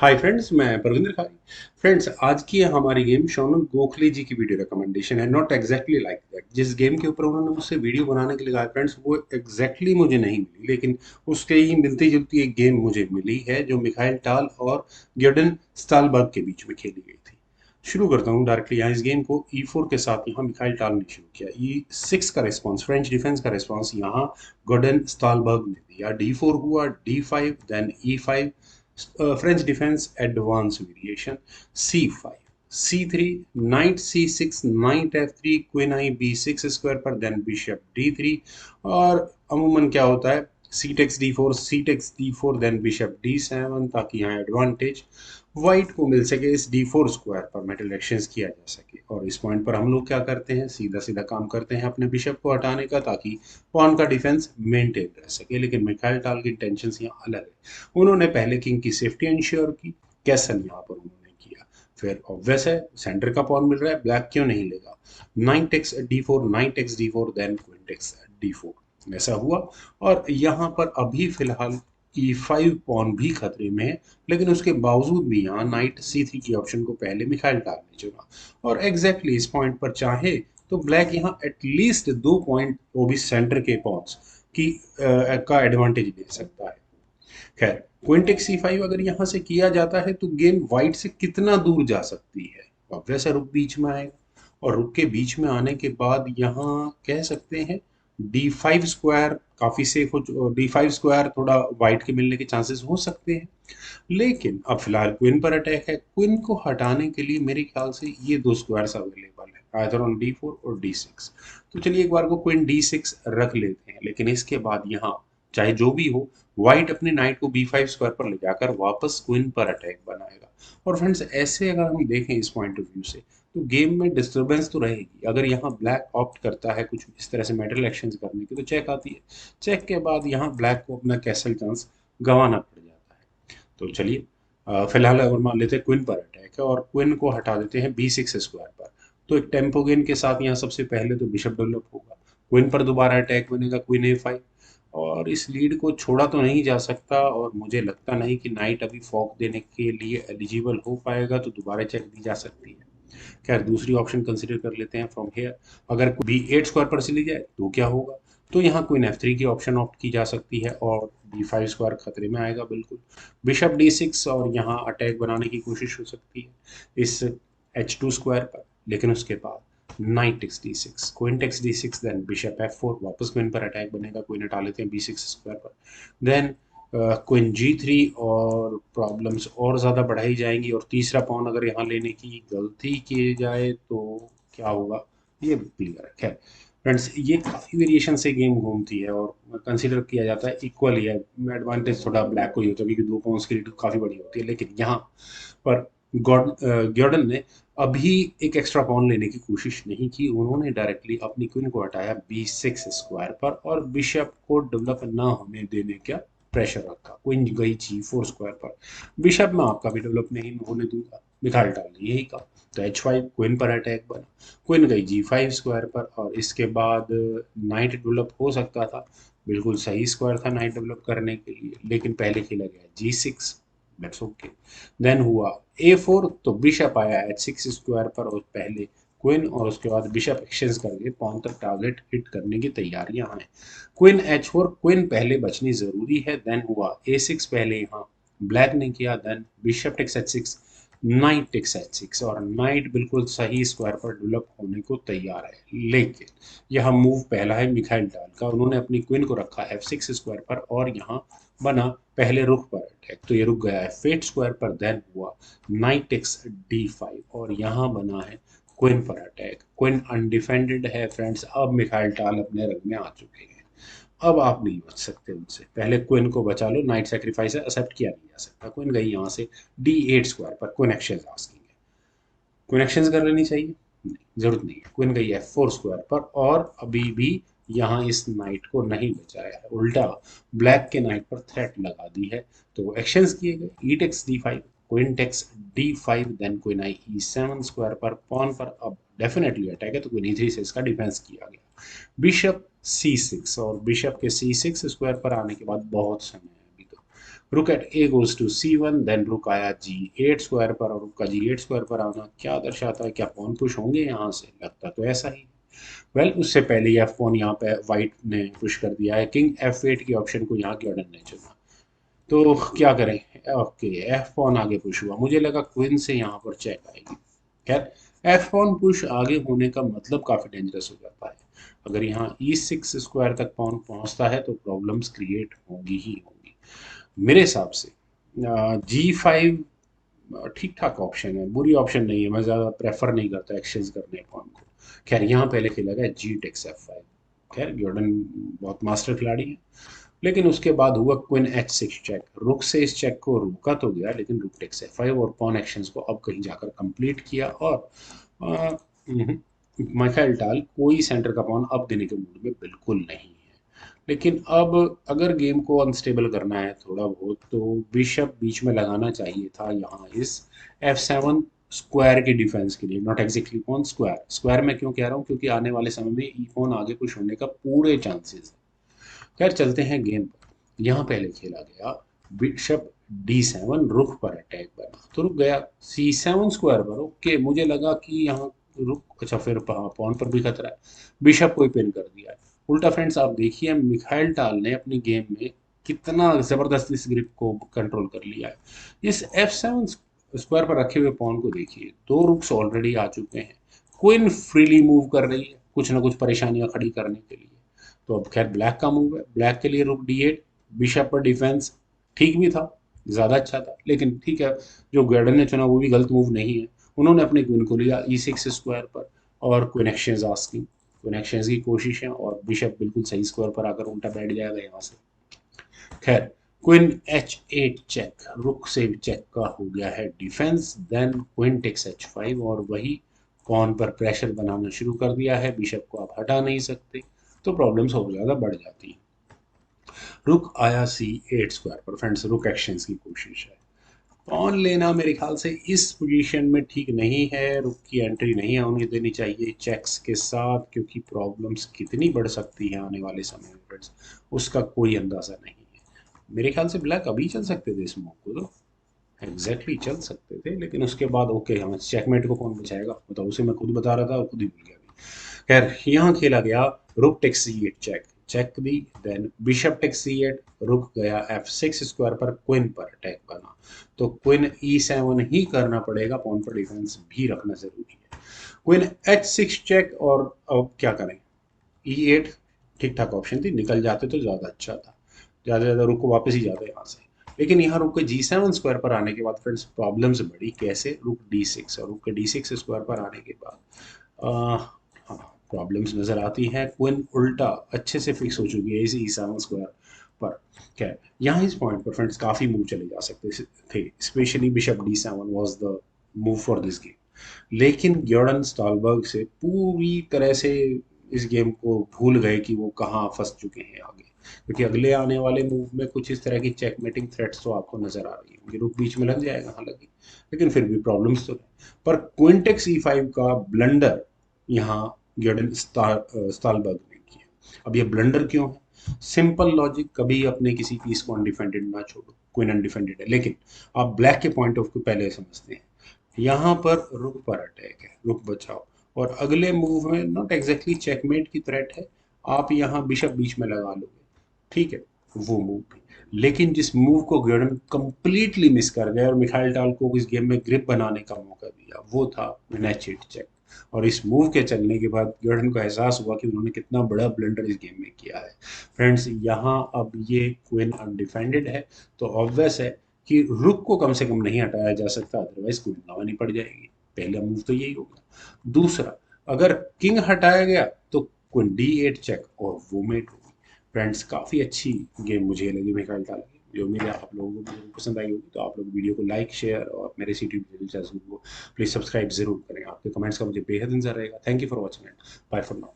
Hi friends, मैं परविंदर खारी। Friends, आज की हमारी गेम शौनक गोखले जी की वीडियो रिकमेंडेशन है। Not exactly like that. जिस गेम के ऊपर उन्होंने मुझसे वीडियो बनाने के लिए कहा फ्रेंड्स, वो एग्जैक्टली मुझे नहीं मिली, लेकिन उसके ही मिलती जुलती एक गेम मुझे मिली है जो मिखाइल टाल और गियोर्डन स्टालबर्ग के बीच में खेली गई थी। शुरू करता हूँ डायरेक्टली। यहाँ इस गेम को E4 के साथ यहाँ मिखाइल टाल ने शुरू किया। E6 का रिस्पॉन्स, फ्रेंच डिफेंस का रिस्पॉन्स यहाँ गॉर्डन स्टालबर्ग ने दिया। D4 हुआ, D5, then E5, French defense advance variation, C5, C3, knight C6, knight F3, queen I B6 square पर, देन बिशप D3। और अमूमन क्या होता है, C takes D4, C takes D4, then bishop D7, ताकि यहाँ एडवांटेज वाइट को मिल सके इस D4 स्क्वायर पर मेटल एक्सचेंज किया जा सके। और इस पॉइंट पर हम लोग क्या करते हैं, सीधा सीधा काम करते हैं अपने बिशप को हटाने का, ताकि पॉन का डिफेंस मेंटेन रह सके। लेकिन मिखाइल टाल की इंटेंशंस यहाँ अलग है। उन्होंने पहले किंग की सेफ्टी इंश्योर की, कैसल यहाँ पर उन्होंने किया। फिर ऑब्वियस है, सेंटर का पॉन मिल रहा है, ब्लैक क्यों नहीं लेगा। Knight takes D4, knight takes D4, then queen takes D4, ऐसा हुआ। और यहाँ पर अभी फिलहाल E5 पॉन भी खतरे में है, लेकिन उसके बावजूद भी यहाँ नाइट C3 की ऑप्शन को पहले मिखाइल टाल ने चुना। और एग्जैक्टली इस पॉइंट पर चाहे तो ब्लैक यहाँ एटलीस्ट 2 पॉइंट, वो भी सेंटर के पॉन्स की का एडवांटेज ले सकता है। खैर, क्वीन टेक्स C5 अगर यहाँ से किया जाता है तो गेम व्हाइट से कितना दूर जा सकती है। ऑब्वियस है, रुक बीच में आएगा, और रुक के बीच में आने के बाद यहाँ कह सकते हैं D5 स्क्वायर काफी सेफ हो। D5 स्क्वायर थोड़ा व्हाइट के मिलने के चांसेस हो सकते हैं। लेकिन अब फिलहाल क्वीन पर अटैक है। क्वीन को हटाने के लिए मेरे ख्याल से ये दो स्क्वायर्स अवेलेबल है, आइदर ऑन D4 और D6। तो चलिए एक बार को क्वीन D6 रख लेते हैं, लेकिन इसके बाद यहाँ चाहे जो भी हो, व्हाइट अपने नाइट को B5 स्क्वायर पर ले जाकर वापस क्वीन पर अटैक बनाएगा। और फ्रेंड्स, ऐसे अगर हम देखें इस पॉइंट ऑफ व्यू से, तो गेम में डिस्टर्बेंस तो रहेगी। अगर यहाँ ब्लैक ऑप्ट करता है कुछ इस तरह से मेटल एक्शंस करने की, तो चेक आती है। चेक के बाद यहाँ ब्लैक को अपना कैसल चांस गंवाना पड़ जाता है। तो चलिए, फिलहाल अगर मान लेते हैं क्वीन पर अटैक है और क्वीन को हटा देते हैं B6 स्क्वायर पर, तो एक टेम्पो गेन के साथ यहाँ सबसे पहले तो बिशप डेवलप होगा। क्वीन पर दोबारा अटैक बनेगा, क्वीन A5। और इस लीड को छोड़ा तो नहीं जा सकता, और मुझे लगता नहीं कि नाइट अभी फॉक देने के लिए एलिजिबल हो पाएगा, तो दोबारा चेक दी जा सकती है। खैर, दूसरी ऑप्शन कंसिडर कर लेते हैं फ्रॉम हेयर। अगर B8 स्क्वायर पर चली जाए तो क्या होगा। तो यहाँ क्वीन F3 की ऑप्शन ऑप्ट की जा सकती है, और D5 स्क्वायर खतरे में आएगा बिल्कुल। बिशप D6, और यहाँ अटैक बनाने की कोशिश हो सकती है इस H2 स्क्वायर पर। लेकिन उसके बाद knight takes D6, queen takes D6, then bishop F4, वापस क्वीन पर अटैक बनेगा। क्वीन हटा लेते हैं B6 स्क्वायर पर, देन क्वीन G3, और प्रॉब्लम्स और ज़्यादा बढ़ाई जाएंगी। और तीसरा पॉन अगर यहाँ लेने की गलती की जाए तो क्या होगा, ये क्लियर है। खैर फ्रेंड्स, ये काफ़ी वेरिएशन से गेम घूमती है, और कंसीडर किया जाता है इक्वल ही है। एडवांटेज थोड़ा ब्लैक को ही होता है, क्योंकि 2 पॉइंट्स की लीड काफ़ी बड़ी होती है। लेकिन यहाँ पर गॉर्डन ने अभी एक एक्स्ट्रा पॉन लेने की कोशिश नहीं की। उन्होंने डायरेक्टली अपनी क्वीन को हटाया B6 स्क्वायर पर, और बिशप को डेवलप ना होने देने का प्रेशर रखा। क्वीन गई G4 स्क्वायर पर, बिशप में आपका भी डेवलप नहीं होने दूंगा, मिखाइल टाल ने यही कहा। तो H5, क्वीन पर अटैक बना। क्वीन गई G5 स्क्वायर पर, और इसके बाद नाइट डेवलप हो सकता था। बिल्कुल सही स्क्वायर था नाइट डेवलप करने के लिए, लेकिन पहले खेला गया G6। That's okay. देन हुआ A4, तो बिशप आया H6 स्क्वायर पर, और पहले क्वीन और उसके बाद बिशप एक्सचेंज करके पॉन तक टारगेट हिट करने की तैयारियां हैं। क्वीन H4, क्वीन पहले बचनी जरूरी है। देन हुआ A6 पहले यहाँ ब्लैक ने किया, then bishop takes H6, knight takes H6, और नाइट बिल्कुल सही स्क्वायर पर डेवलप होने को तैयार है। लेकिन यह मूव पहला है मिखाइल टाल का। उन्होंने अपनी क्वीन को रखा F6 स्क्वायर पर, और यहाँ बना पहले रुक पर अटैक, तो ये रुक गया है F8 स्क्वायर पर। देन हुआ नाइट टेक्स D5, और यहाँ बना है क्वीन पर अटैक। क्वीन अनडिफेंडेड है फ्रेंड्स। अब मिखाइल टाल अपने रंग में आ चुके हैं। अब आप नहीं बच सकते उनसे। पहले क्वीन को बचा लो, नाइट सेक्रीफाइस है, एक्सेप्ट किया नहीं जा सकता। क्वीन गई यहाँ से D8 स्क्वायर पर, क्वीन एक्सचेंज आस्किंग है। क्वीन एक्सचेंज कर लेनी चाहिए, नहीं, जरूरत नहीं है। क्वीन गई F4 स्क्वायर पर, और अभी भी यहाँ इस नाइट को नहीं बचाया है, उल्टा ब्लैक के नाइट पर थ्रेट लगा दी है। तो एक्सचेंज किए गए E takes D5, queen takes D5, then queen I E7 square पर, पॉन पर अब डेफिनेटली अटैक है, तो क्वीन E3 से इसका डिफेंस किया गया। बिशप C6, और बिशप के C6 स्क्वायर पर आने के बाद बहुत समय है अभी तो। Rook at A goes to C1, then rook आया G8 स्क्वायर पर, और रुक का G8 स्क्वायर पर आना क्या दर्शाता है, क्या पॉन पुश होंगे यहाँ से, लगता तो ऐसा ही। वेल उससे पहले ही F1 यहाँ पे वाइट ने पुश कर दिया है, किंग F8 की ऑप्शन को यहाँ गॉर्डन ने चुना। तो क्या करें, ओके F1 आगे पुश हुआ, मुझे लगा क्वीन से यहाँ पर चेक आएगी। खैर F1 पुश आगे होने का मतलब काफी डेंजरस हो जाता है। अगर यहाँ E6 स्क्वायर तक पॉन पहुंचता है तो प्रॉब्लम्स क्रिएट होंगी ही होंगी मेरे हिसाब से। G5 ठीक ठाक ऑप्शन है, बुरी ऑप्शन नहीं है, मैं ज़्यादा प्रेफर नहीं करता एक्सचेंज करने पॉन को। खैर यहाँ पहले खेला गया G takes F5। खैर जॉर्डन बहुत मास्टर खिलाड़ी है, लेकिन उसके बाद हुआ क्वीन H6 चेक, रुक से इस चेक को रोका तो गया, लेकिन रुक टेक्स F5 और पॉन एक्शंस को अब कहीं जाकर कंप्लीट किया। और मिखाइल टाल कोई सेंटर का पॉन अब देने के मूड में बिल्कुल नहीं है। लेकिन अब अगर गेम को अनस्टेबल करना है थोड़ा बहुत, तो बिशप बीच में लगाना चाहिए था यहाँ इस F7 स्क्वायर के डिफेंस के लिए, not exactly pawn square. Square मैं क्यों कह रहा हूँ, क्योंकि आने वाले समय में ई पॉन आगे पुश होने का पूरे चांसेस है। खैर चलते हैं गेम पर। यहाँ पहले खेला गया बिशप D7, रुक पर अटैक बना तो रुक गया C7 स्क्वायर पर। ओके मुझे लगा कि यहाँ रुक, अच्छा फिर पॉन पर भी खतरा है, बिशप को ही पिन कर दिया है। उल्टा फ्रेंड्स आप देखिए मिखाइल टाल ने अपनी गेम में कितना जबरदस्त इस ग्रिप को कंट्रोल कर लिया है। इस F7 स्क्वायर पर रखे हुए पॉन को देखिए, दो रुक्स ऑलरेडी आ चुके हैं, क्वीन फ्रीली मूव कर रही है कुछ ना कुछ परेशानियां खड़ी करने के लिए। तो अब खैर ब्लैक का मूव है, ब्लैक के लिए रुक D8, बिशप पर डिफेंस ठीक भी था, ज़्यादा अच्छा था, लेकिन ठीक है, जो गार्डन ने चुना वो भी गलत मूव नहीं है। उन्होंने अपने क्वीन को लिया E6 स्क्वायर पर, और queen exchange asking, queen exchange की कोशिश है, और बिशप बिल्कुल सही स्क्वायर पर आकर उल्टा बैठ जाएगा यहाँ से। खैर क्वीन H8 चेक, रुक से चेक का हो गया है defence, then queen takes H5, और वही पॉन पर प्रेशर बनाना शुरू कर दिया है, बिशप को आप हटा नहीं सकते, तो प्रॉब्लम्स और ज़्यादा बढ़ जाती हैं। रुक आया C8 स्क्वायर पर, फ्रेंड्स रुक एक्सचेंज की कोशिश है। पॉन लेना मेरे ख्याल से इस पोजीशन में ठीक नहीं है, रुक की एंट्री नहीं होने देनी चाहिए चेक्स के साथ, क्योंकि प्रॉब्लम्स कितनी बढ़ सकती हैं आने वाले समय में फ्रेंड्स, उसका कोई अंदाजा नहीं है। मेरे ख्याल से ब्लैक अभी चल सकते थे इस मूव को, तो एग्जैक्टली चल सकते थे, लेकिन उसके बाद ओके हम चेकमेट को कौन बचाएगा, बताओ, उसे मैं खुद बता रहा था और खुद ही भूल गया। खैर यहाँ खेला गया rook takes C8 check, check दी, then bishop takes C8, rook गया F6 स्क्वायर पर, क्वीन पर अटैक बना, तो क्वीन E7 ही करना पड़ेगा, पॉन पर डिफेंस भी रखना जरूरी है। क्वीन H6 चेक, और अब क्या करें, E8 ठीक ठाक ऑप्शन थी, निकल जाते तो ज्यादा अच्छा था, ज्यादा से ज्यादा रुक को वापस ही जाते यहाँ से। लेकिन यहाँ रुक के G7 स्क्वायर पर आने के बाद फ्रेंड्स प्रॉब्लम्स बढ़ी, कैसे, रुक D6, और रुक के D6 स्क्वायर पर आने के बाद हाँ प्रॉब्लम्स नजर आती हैं। क्वीन उल्टा अच्छे से फिक्स हो चुकी है इस E7 स्क्वायर पर। खैर यहाँ इस पॉइंट पर फ्रेंड्स काफी मूव चले जा सकते थे, specially bishop D7 was the move for this game, लेकिन जॉर्डन स्टॉलबर्ग से पूरी तरह से इस गेम को भूल गए कि वो कहाँ फंस चुके हैं आगे, क्योंकि अगले आने वाले मूव में कुछ इस तरह की चेकमेटिंग थ्रेट्स तो आपको नजर आ रही होंगी, रुक बीच में लग जाएगा हालांकि, लेकिन फिर भी प्रॉब्लम्स तो है। पर क्वीन टेक्स E5 का ब्लंडर यहाँ जॉर्डन स्टालबर्ग ने किया। अब ये ब्लंडर क्यों है, सिंपल लॉजिक, कभी अपने किसी पीस को अनडिफेंडेड ना छोड़ो, क्वीन अनडिफेंडेड है, लेकिन आप ब्लैक के पॉइंट ऑफ व्यू पहले समझते हैं। यहाँ पर रुक पर अटैक है, रुक बचाओ, और अगले मूव में नॉट एग्जैक्टली चेकमेट की थ्रेट है, आप यहाँ बिशप बीच में लगा लोगे, ठीक है, वो मूव भी। लेकिन जिस मूव को गॉर्डन कंप्लीटली मिस कर गए और मिखाइल टाल को इस गेम में ग्रिप बनाने का मौका दिया, वो था H8 चेक। और इस मूव के चलने के बाद गॉर्डन को एहसास हुआ कि उन्होंने कितना बड़ा ब्लंडर इस गेम में किया है। फ्रेंड्स यहाँ अब ये क्वीन अनडिफेंडेड है, तो ऑब्वियस है कि रुक को कम से कम नहीं हटाया जा सकता, अदरवाइज क्वीन गंवानी पड़ जाएगी। पहला मूव तो यही होगा। दूसरा, अगर किंग हटाया गया तो क्वीन D8 चेक, और वो मेट होगी। फ्रेंड्स काफ़ी अच्छी गेम मुझे लगी मिखाइल टाल की, जो उम्मीद है आप लोगों को वीडियो पसंद आई होगी। तो आप लोग वीडियो को लाइक शेयर और मेरे यूट्यूब चैनल को प्लीज़ सब्सक्राइब जरूर करें, आपके कमेंट्स का मुझे बेहद इंतजार रहेगा। Thank you for watching and bye for now.